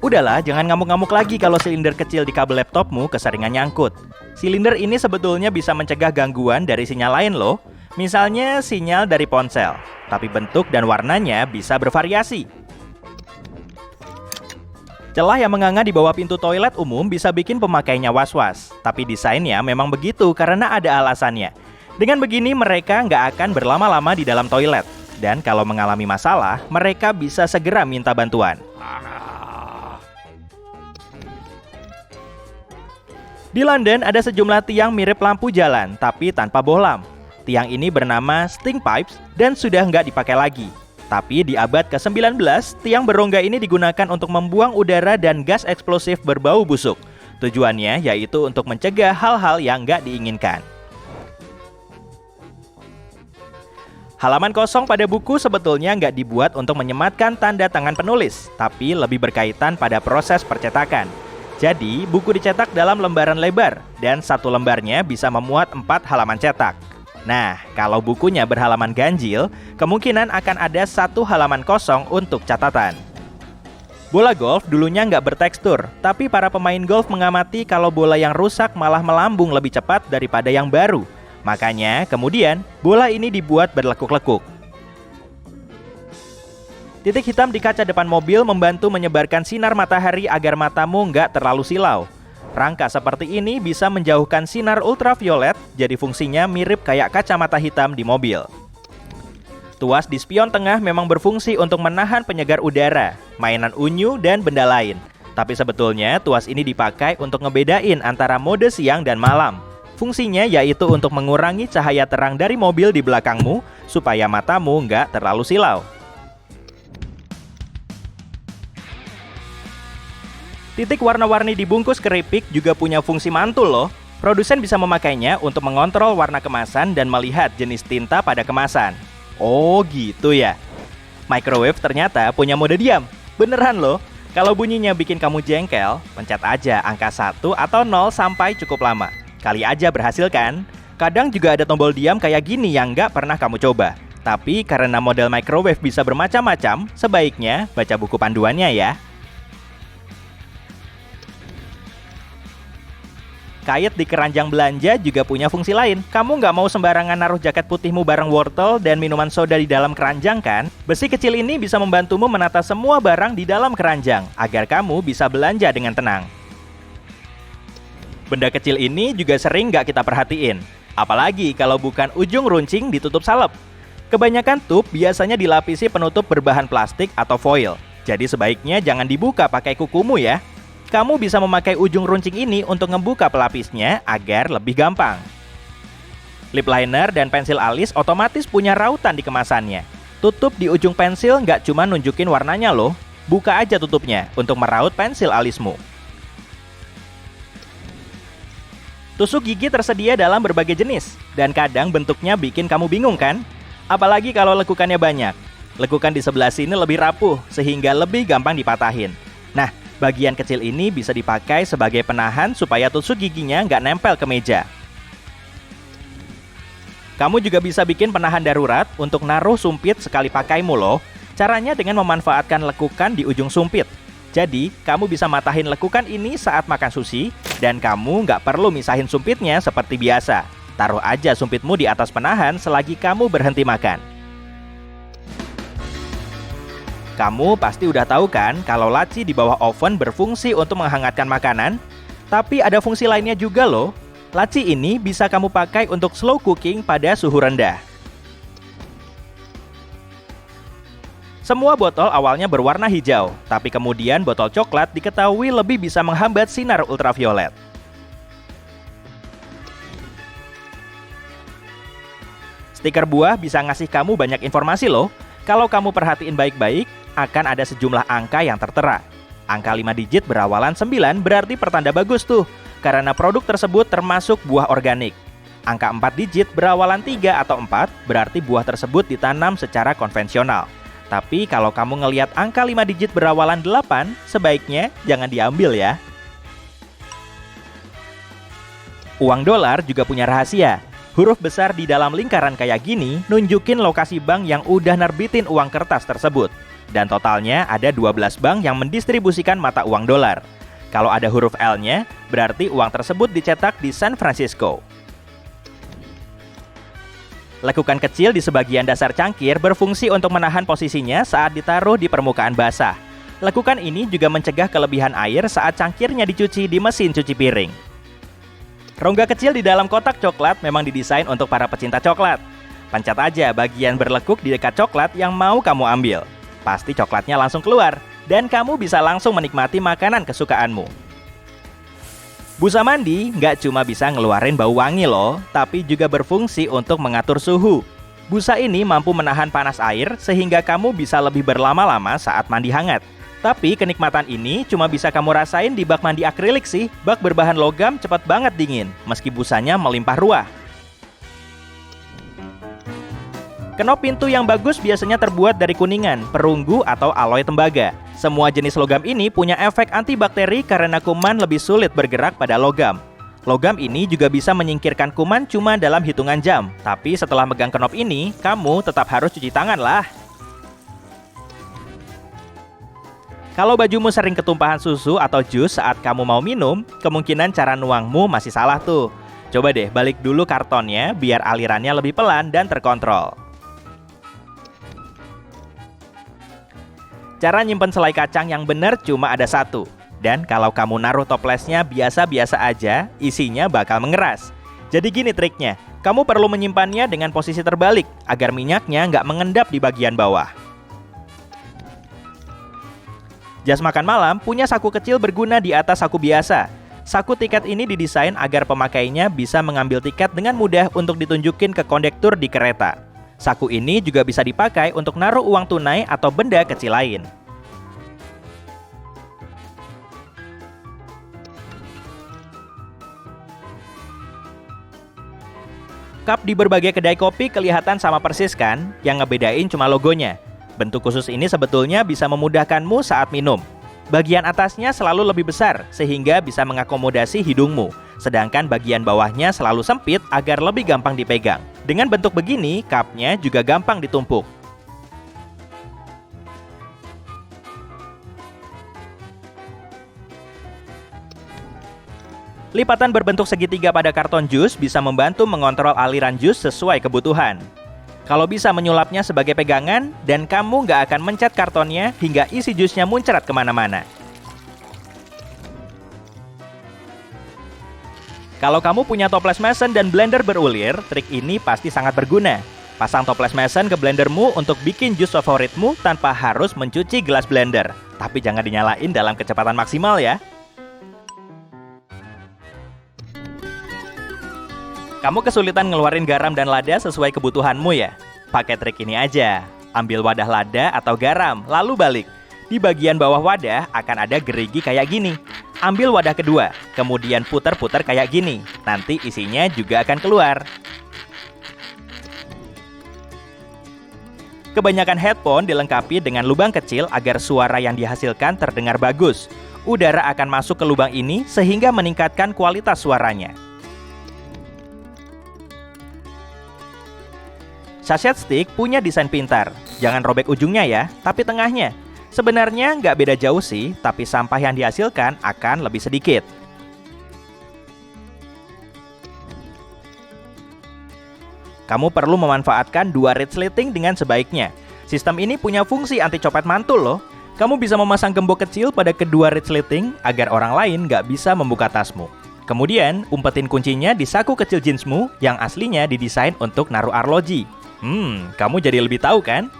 Udahlah, jangan ngamuk-ngamuk lagi kalau silinder kecil di kabel laptopmu keseringan nyangkut. Silinder ini sebetulnya bisa mencegah gangguan dari sinyal lain loh. Misalnya sinyal dari ponsel, tapi bentuk dan warnanya bisa bervariasi. Celah yang menganga di bawah pintu toilet umum bisa bikin pemakainya was-was. Tapi desainnya memang begitu karena ada alasannya. Dengan begini mereka nggak akan berlama-lama di dalam toilet. Dan kalau mengalami masalah, mereka bisa segera minta bantuan. Di London ada sejumlah tiang mirip lampu jalan, tapi tanpa bohlam. Tiang ini bernama Sting Pipes dan sudah nggak dipakai lagi. Tapi di abad ke-19, tiang berongga ini digunakan untuk membuang udara dan gas eksplosif berbau busuk. Tujuannya yaitu untuk mencegah hal-hal yang nggak diinginkan. Halaman kosong pada buku sebetulnya nggak dibuat untuk menyematkan tanda tangan penulis, tapi lebih berkaitan pada proses percetakan. Jadi, buku dicetak dalam lembaran lebar, dan satu lembarnya bisa memuat 4 halaman cetak. Nah, kalau bukunya berhalaman ganjil, kemungkinan akan ada 1 halaman kosong untuk catatan. Bola golf dulunya nggak bertekstur, tapi para pemain golf mengamati kalau bola yang rusak malah melambung lebih cepat daripada yang baru. Makanya, kemudian, bola ini dibuat berlekuk-lekuk. Titik hitam di kaca depan mobil membantu menyebarkan sinar matahari agar matamu nggak terlalu silau. Rangka seperti ini bisa menjauhkan sinar ultraviolet, jadi fungsinya mirip kayak kacamata hitam di mobil. Tuas di spion tengah memang berfungsi untuk menahan penyegar udara, mainan unyu, dan benda lain. Tapi sebetulnya tuas ini dipakai untuk ngebedain antara mode siang dan malam. Fungsinya yaitu untuk mengurangi cahaya terang dari mobil di belakangmu, supaya matamu nggak terlalu silau. Titik warna-warni di bungkus keripik juga punya fungsi mantul loh. Produsen bisa memakainya untuk mengontrol warna kemasan dan melihat jenis tinta pada kemasan. Oh gitu ya. Microwave ternyata punya mode diam. Beneran loh. Kalau bunyinya bikin kamu jengkel, pencet aja angka 1 atau 0 sampai cukup lama. Kali aja berhasil kan? Kadang juga ada tombol diam kayak gini yang nggak pernah kamu coba. Tapi karena model microwave bisa bermacam-macam, sebaiknya baca buku panduannya ya. Kait di keranjang belanja juga punya fungsi lain. Kamu nggak mau sembarangan naruh jaket putihmu bareng wortel dan minuman soda di dalam keranjang kan? Besi kecil ini bisa membantumu menata semua barang di dalam keranjang, agar kamu bisa belanja dengan tenang. Benda kecil ini juga sering nggak kita perhatiin. Apalagi kalau bukan ujung runcing ditutup salep. Kebanyakan tub biasanya dilapisi penutup berbahan plastik atau foil. Jadi sebaiknya jangan dibuka pakai kukumu ya. Kamu bisa memakai ujung runcing ini untuk ngebuka pelapisnya agar lebih gampang. Lip liner dan pensil alis otomatis punya rautan di kemasannya. Tutup di ujung pensil nggak cuma nunjukin warnanya loh. Buka aja tutupnya untuk meraut pensil alismu. Tusuk gigi tersedia dalam berbagai jenis, dan kadang bentuknya bikin kamu bingung kan? Apalagi kalau lekukannya banyak. Lekukan di sebelah sini lebih rapuh, sehingga lebih gampang dipatahin. Nah, bagian kecil ini bisa dipakai sebagai penahan supaya tusuk giginya nggak nempel ke meja. Kamu juga bisa bikin penahan darurat untuk naruh sumpit sekali pakaimu loh. Caranya dengan memanfaatkan lekukan di ujung sumpit. Jadi, kamu bisa matahin lekukan ini saat makan sushi, dan kamu nggak perlu misahin sumpitnya seperti biasa. Taruh aja sumpitmu di atas penahan selagi kamu berhenti makan. Kamu pasti udah tahu kan kalau laci di bawah oven berfungsi untuk menghangatkan makanan? Tapi ada fungsi lainnya juga loh. Laci ini bisa kamu pakai untuk slow cooking pada suhu rendah. Semua botol awalnya berwarna hijau, tapi kemudian botol coklat diketahui lebih bisa menghambat sinar ultraviolet. Stiker buah bisa ngasih kamu banyak informasi loh. Kalau kamu perhatiin baik-baik, akan ada sejumlah angka yang tertera. Angka 5 digit berawalan 9 berarti pertanda bagus tuh, karena produk tersebut termasuk buah organik. Angka 4 digit berawalan 3 atau 4 berarti buah tersebut ditanam secara konvensional. Tapi kalau kamu ngelihat angka 5 digit berawalan 8, sebaiknya jangan diambil ya. Uang dolar juga punya rahasia. Huruf besar di dalam lingkaran kayak gini nunjukin lokasi bank yang udah nerbitin uang kertas tersebut. Dan totalnya ada 12 bank yang mendistribusikan mata uang dolar. Kalau ada huruf L-nya, berarti uang tersebut dicetak di San Francisco. Lekukan kecil di sebagian dasar cangkir berfungsi untuk menahan posisinya saat ditaruh di permukaan basah. Lekukan ini juga mencegah kelebihan air saat cangkirnya dicuci di mesin cuci piring. Rongga kecil di dalam kotak coklat memang didesain untuk para pecinta coklat. Pencet aja bagian berlekuk di dekat coklat yang mau kamu ambil. Pasti coklatnya langsung keluar, dan kamu bisa langsung menikmati makanan kesukaanmu. Busa mandi nggak cuma bisa ngeluarin bau wangi loh, tapi juga berfungsi untuk mengatur suhu. Busa ini mampu menahan panas air sehingga kamu bisa lebih berlama-lama saat mandi hangat. Tapi kenikmatan ini cuma bisa kamu rasain di bak mandi akrilik sih. Bak berbahan logam cepat banget dingin, meski busanya melimpah ruah. Kenop pintu yang bagus biasanya terbuat dari kuningan, perunggu, atau alloy tembaga. Semua jenis logam ini punya efek antibakteri karena kuman lebih sulit bergerak pada logam. Logam ini juga bisa menyingkirkan kuman cuma dalam hitungan jam. Tapi setelah megang kenop ini, kamu tetap harus cuci tangan lah. Kalau bajumu sering ketumpahan susu atau jus saat kamu mau minum, kemungkinan cara nuangmu masih salah tuh. Coba deh balik dulu kartonnya biar alirannya lebih pelan dan terkontrol. Cara nyimpen selai kacang yang benar cuma ada satu. Dan kalau kamu naruh toplesnya biasa-biasa aja, isinya bakal mengeras. Jadi gini triknya, kamu perlu menyimpannya dengan posisi terbalik agar minyaknya nggak mengendap di bagian bawah. Jas makan malam punya saku kecil berguna di atas saku biasa. Saku tiket ini didesain agar pemakainya bisa mengambil tiket dengan mudah untuk ditunjukin ke kondektur di kereta. Saku ini juga bisa dipakai untuk naruh uang tunai atau benda kecil lain. Cup di berbagai kedai kopi kelihatan sama persis kan? Yang ngebedain cuma logonya. Bentuk khusus ini sebetulnya bisa memudahkanmu saat minum. Bagian atasnya selalu lebih besar, sehingga bisa mengakomodasi hidungmu. Sedangkan bagian bawahnya selalu sempit agar lebih gampang dipegang. Dengan bentuk begini, cupnya juga gampang ditumpuk. Lipatan berbentuk segitiga pada karton jus bisa membantu mengontrol aliran jus sesuai kebutuhan. Kalau bisa menyulapnya sebagai pegangan, dan kamu nggak akan mencet kartonnya hingga isi jusnya muncrat kemana-mana. Kalau kamu punya toples Mason dan blender berulir, trik ini pasti sangat berguna. Pasang toples Mason ke blendermu untuk bikin jus favoritmu tanpa harus mencuci gelas blender. Tapi jangan dinyalain dalam kecepatan maksimal ya. Kamu kesulitan ngeluarin garam dan lada sesuai kebutuhanmu ya? Pakai trik ini aja. Ambil wadah lada atau garam, lalu balik. Di bagian bawah wadah akan ada gerigi kayak gini. Ambil wadah kedua, kemudian putar-putar kayak gini. Nanti isinya juga akan keluar. Kebanyakan headphone dilengkapi dengan lubang kecil agar suara yang dihasilkan terdengar bagus. Udara akan masuk ke lubang ini sehingga meningkatkan kualitas suaranya. Sachet stick punya desain pintar. Jangan robek ujungnya ya, tapi tengahnya. Sebenarnya nggak beda jauh sih, tapi sampah yang dihasilkan akan lebih sedikit. Kamu perlu memanfaatkan dua resleting dengan sebaiknya. Sistem ini punya fungsi anti copet mantul loh. Kamu bisa memasang gembok kecil pada kedua resleting agar orang lain nggak bisa membuka tasmu. Kemudian, umpetin kuncinya di saku kecil jeansmu yang aslinya didesain untuk naruh arloji. Kamu jadi lebih tahu kan?